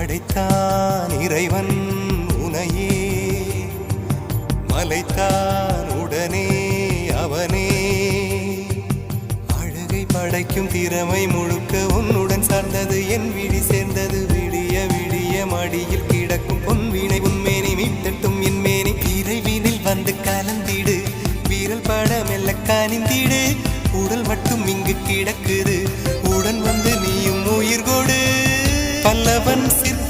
படைத்தான் இறைவன் உனையே மலைத்தான் உடனே அவனே அழகை படைக்கும் திறமை முழுக்க உன்னுடன் சார்ந்தது என் விழி சேர்ந்தது விடிய விடிய மடியில் கிடக்கும் பொன்வினை உன்மேனி மீட்டட்டும் என் மேனி இறைவினில் வந்து கலந்திடு வீரல் பட மெல்ல காணிந்திடு உடல் மட்டும் இங்கு கிடக்குது உடன் வந்து நீயும் உயிர் கொடு பல்லவன் சிற்ப